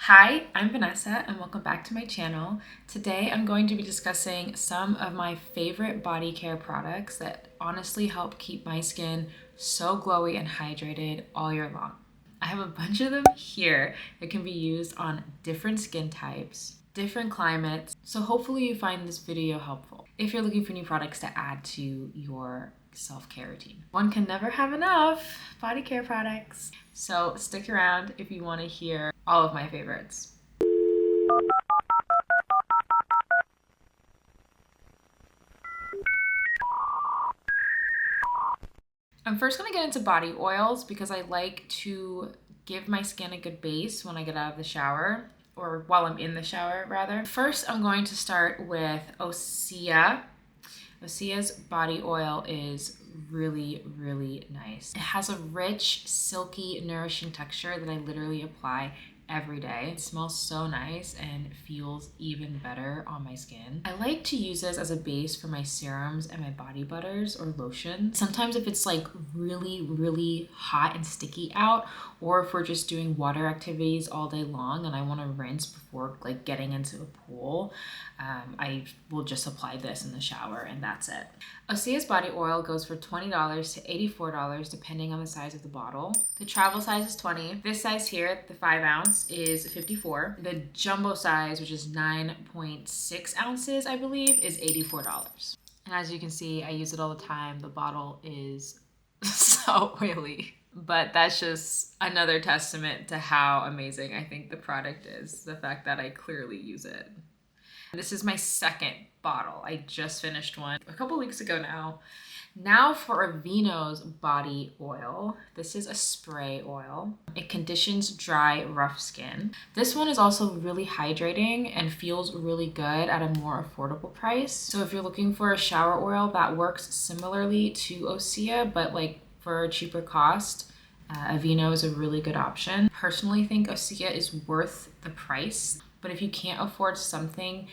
Hi, I'm Vanessa and welcome back to my channel. Today I'm going to be discussing some of my favorite body care products that honestly help keep my skin so glowy and hydrated all year long. I have a bunch of them here that can be used on different skin types, different climates, so hopefully you find this video helpful if you're looking for new products to add to your self-care routine. One can never have enough body care products. So stick around if you want to hear all of my favorites. I'm first going to get into body oils because I like to give my skin a good base when I get out of the shower, or while I'm in the shower rather. First, I'm going to start with Osea. Osea's body oil is really nice. It has a rich, silky, nourishing texture that I literally apply every day. It smells so nice and feels even better on my skin. I like to use this as a base for my serums and my body butters or lotion. Sometimes if it's like really hot and sticky out, or if we're just doing water activities all day long and I want to rinse before like getting into a pool, I will just apply this in the shower and that's it. Osea's body oil goes for $20 to $84 depending on the size of the bottle. The travel size is 20. This size here, the 5 ounce, is 54. The jumbo size, which is 9.6 ounces, I believe, is $84. And as you can see, I use it all the time. The bottle is so oily. But that's just another testament to how amazing I think the product is. The fact that I clearly use it. This is my second bottle. I just finished one a couple weeks ago now. Now for Aveeno's body oil. This is a spray oil. It conditions dry, rough skin. This one is also really hydrating and feels really good at a more affordable price. So if you're looking for a shower oil that works similarly to Osea, but like for a cheaper cost, Aveeno is a really good option. Personally think Osea is worth the price, but if you can't afford something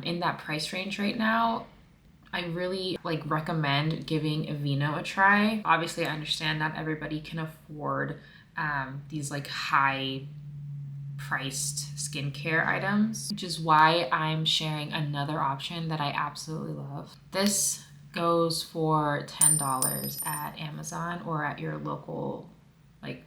in that price range right now, I really recommend giving Aveeno a try. Obviously, I understand not everybody can afford these like high priced skincare items, which is why I'm sharing another option that I absolutely love. This goes for $10 at Amazon or at your local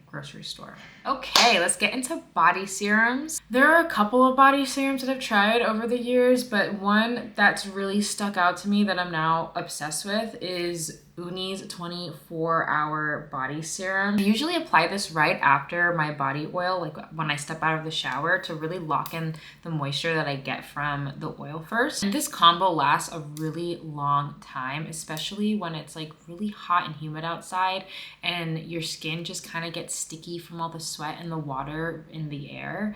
grocery store. Okay, let's get into body serums. There are a couple of body serums that I've tried over the years, but one that's really stuck out to me that I'm now obsessed with is Uni's 24-hour body serum. I usually apply this right after my body oil, like when I step out of the shower, to really lock in the moisture that I get from the oil first. And this combo lasts a really long time, especially when it's like really hot and humid outside and your skin just kind of gets sticky from all the sweat and the water in the air.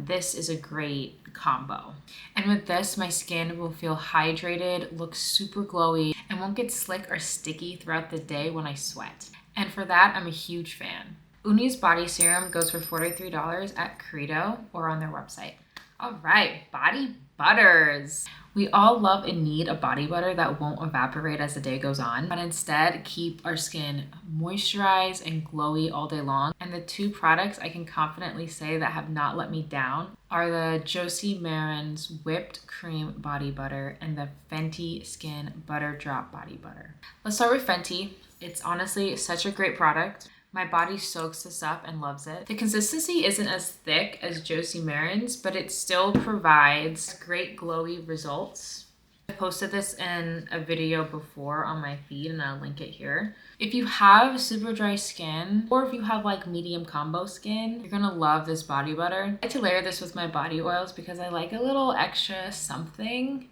This is a great combo. And with this, my skin will feel hydrated, look super glowy, and won't get slick or sticky throughout the day when I sweat. And for that, I'm a huge fan. Uni's body serum goes for $43 at Credo or on their website. All right, body butters. We all love and need a body butter that won't evaporate as the day goes on, but instead keep our skin moisturized and glowy all day long. And the two products I can confidently say that have not let me down are the Josie Maran's Whipped Cream Body Butter and the Fenty Skin Butter Drop Body Butter. Let's start with Fenty. It's honestly such a great product. My body soaks this up and loves it. The consistency isn't as thick as Josie Maran's, but it still provides great glowy results. I posted this in a video before on my feed and I'll link it here. If you have super dry skin, or if you have like medium combo skin, you're gonna love this body butter. I like to layer this with my body oils because I like a little extra something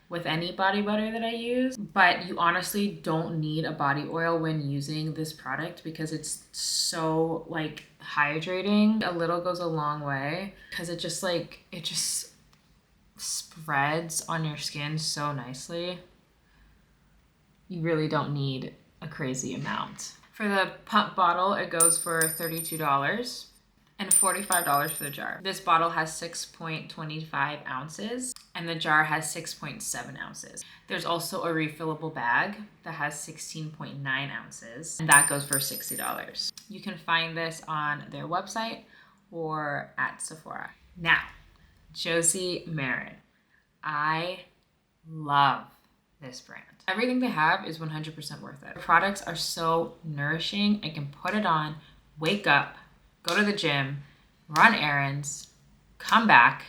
with any body butter that I use, but you honestly don't need a body oil when using this product because it's so hydrating. A little goes a long way because it just spreads on your skin so nicely. You really don't need a crazy amount. For the pump bottle, it goes for $32 and $45 for the jar. This bottle has 6.25 ounces and the jar has 6.7 ounces. There's also a refillable bag that has 16.9 ounces and that goes for $60. You can find this on their website or at Sephora. Now, Josie Maran. I love this brand. Everything they have is 100% worth it. The products are so nourishing. I can put it on, wake up, go to the gym, run errands, come back,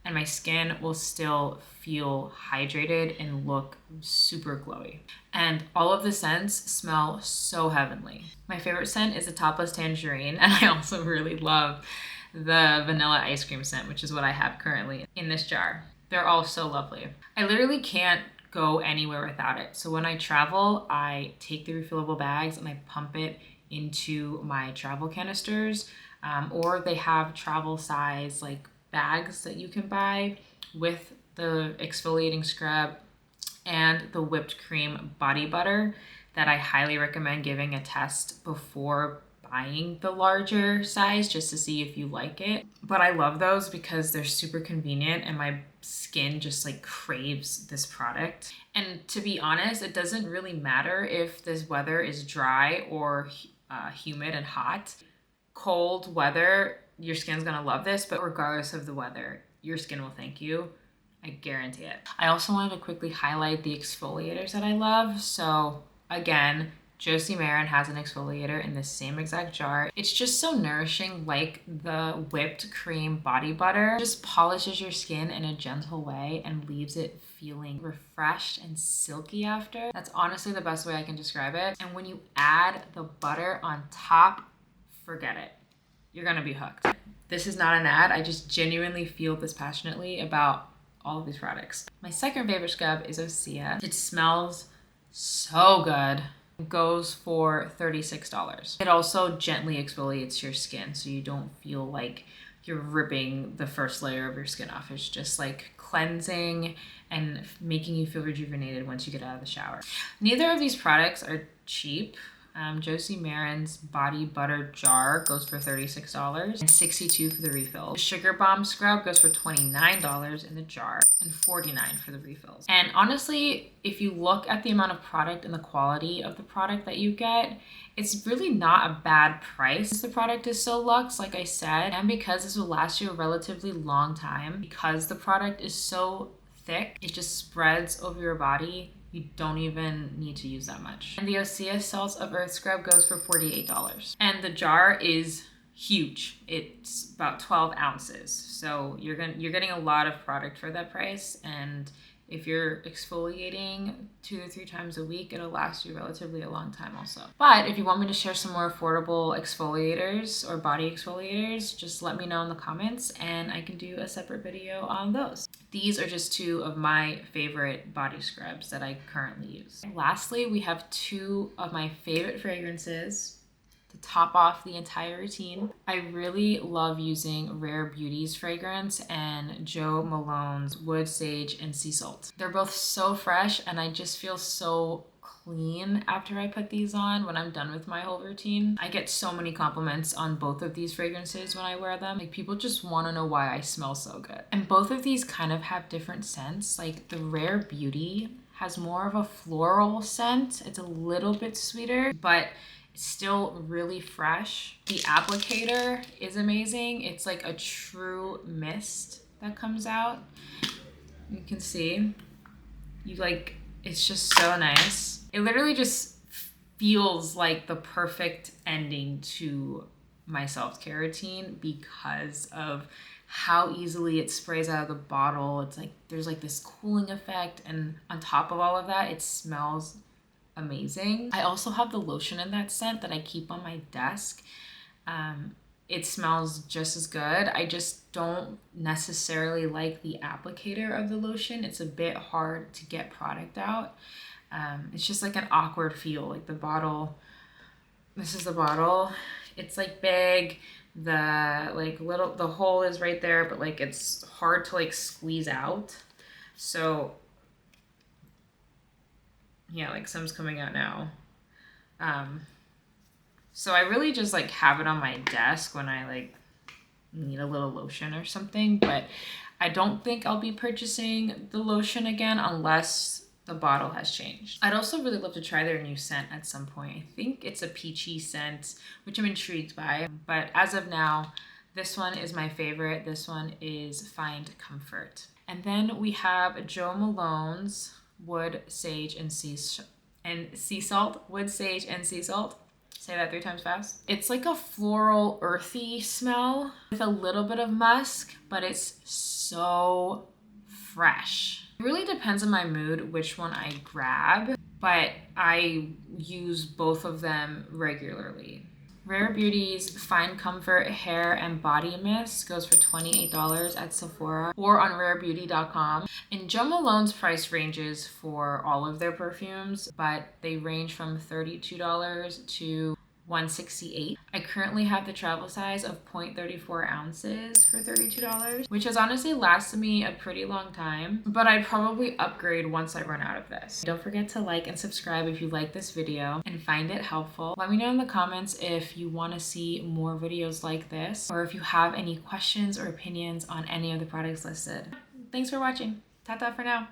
and my skin will still feel hydrated and look super glowy. And all of the scents smell so heavenly. My favorite scent is the Topless Tangerine, and I also really love the Vanilla Ice Cream scent, which is what I have currently in this jar. They're all so lovely. I literally can't go anywhere without it. So when I travel, I take the refillable bags and I pump it into my travel canisters, or they have travel size like bags that you can buy with the exfoliating scrub and the whipped cream body butter that I highly recommend giving a test before buying the larger size just to see if you like it. But I love those because they're super convenient and my skin just like craves this product. And to be honest, it doesn't really matter if this weather is dry or humid and hot. Cold weather, your skin's gonna love this, but regardless of the weather, your skin will thank you. I guarantee it. I also wanted to quickly highlight the exfoliators that I love. So again, Josie Maran has an exfoliator in the same exact jar. It's just so nourishing, like the whipped cream body butter. It just polishes your skin in a gentle way and leaves it feeling refreshed and silky after. That's honestly the best way I can describe it. And when you add the butter on top, forget it. You're gonna be hooked. This is not an ad. I just genuinely feel this passionately about all of these products. My second favorite scrub is Osea. It smells so good. It goes for $36. It also gently exfoliates your skin so you don't feel like you're ripping the first layer of your skin off. It's just like cleansing and making you feel rejuvenated once you get out of the shower. Neither of these products are cheap. Josie Maran's body butter jar goes for $36 and $62 for the refill. The Sugar Bomb scrub goes for $29 in the jar and $49 for the refills. And honestly, if you look at the amount of product and the quality of the product that you get, it's really not a bad price. The product is so luxe, like I said, and because this will last you a relatively long time, because the product is so thick, it just spreads over your body. You don't even need to use that much. And the Osea Salts of Earth scrub goes for $48. And the jar is huge. It's about 12 ounces. So you're getting a lot of product for that price. And if you're exfoliating 2 to 3 times a week, it'll last you relatively a long time also. But if you want me to share some more affordable exfoliators or body exfoliators, just let me know in the comments and I can do a separate video on those. These are just 2 of my favorite body scrubs that I currently use. Lastly, we have 2 of my favorite fragrances to top off the entire routine. I really love using Rare Beauty's fragrance and Joe Malone's Wood Sage and Sea Salt. They're both so fresh and I just feel so clean after I put these on when I'm done with my whole routine. I get so many compliments on both of these fragrances when I wear them. Like people just want to know why I smell so good. And both of these kind of have different scents. Like the Rare Beauty has more of a floral scent. It's a little bit sweeter, but it's still really fresh. The applicator is amazing. It's like a true mist that comes out. You can see, it's just so nice. It literally just feels like the perfect ending to my self-care routine because of how easily it sprays out of the bottle. It's like, there's like this cooling effect. And on top of all of that, it smells amazing. I also have the lotion in that scent that I keep on my desk. It smells just as good. I just don't necessarily like the applicator of the lotion. It's a bit hard to get product out. It's just like an awkward feel. Like the bottle, this is the bottle. It's like big. The hole is right there, but like it's hard to like squeeze out. So yeah, like some's coming out now. So I really just like have it on my desk when I like need a little lotion or something, but I don't think I'll be purchasing the lotion again unless the bottle has changed. I'd also really love to try their new scent at some point. I think it's a peachy scent, which I'm intrigued by, but as of now, This one is my favorite. This one is Find Comfort. And then we have Jo Malone's Wood, Sage, and Sea Salt. Wood, Sage, and Sea Salt. Say that 3 times fast. It's like a floral, earthy smell with a little bit of musk, but it's so fresh. It really depends on my mood which one I grab, but I use both of them regularly. Rare Beauty's Find Comfort Hair and Body Mist goes for $28 at Sephora or on rarebeauty.com. And Jo Malone's price ranges for all of their perfumes, but they range from $32 to $168. I currently have the travel size of 0.34 ounces for $32, which has honestly lasted me a pretty long time, but I'd probably upgrade once I run out of this. Don't forget to like and subscribe if you like this video and find it helpful. Let me know in the comments if you want to see more videos like this, or if you have any questions or opinions on any of the products listed. Thanks for watching. Ta-ta for now.